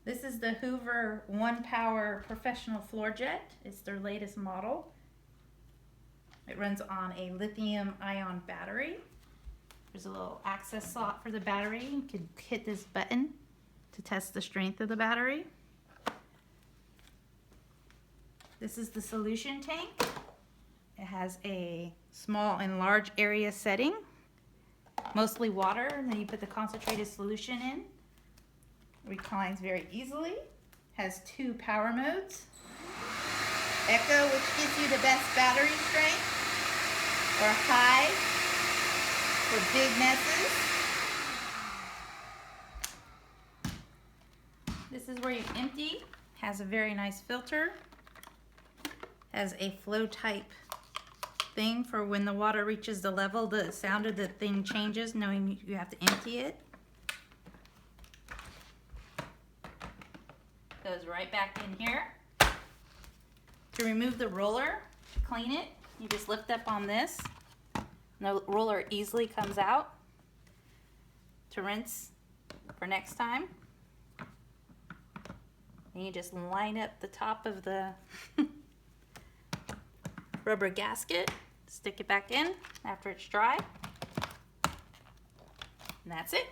This is the Hoover ONEPWR Professional Floor Jet. It's their latest model. It runs on a lithium-ion battery. There's a little access slot for the battery. You can hit this button to test the strength of the battery. This is the solution tank. It has a small and large area setting, mostly water, and then you put the concentrated solution in. Reclines very easily. Has 2 power modes. Echo, which gives you the best battery strength, or high for big messes. This is where you empty. Has a very nice filter. Has a flow type thing for when the water reaches the level, the sound of the thing changes, knowing you have to empty it. Goes right back in here. To remove the roller, to clean it, you just lift up on this. The roller easily comes out. To rinse for next time. And you just line up the top of the rubber gasket, stick it back in after it's dry, and that's it.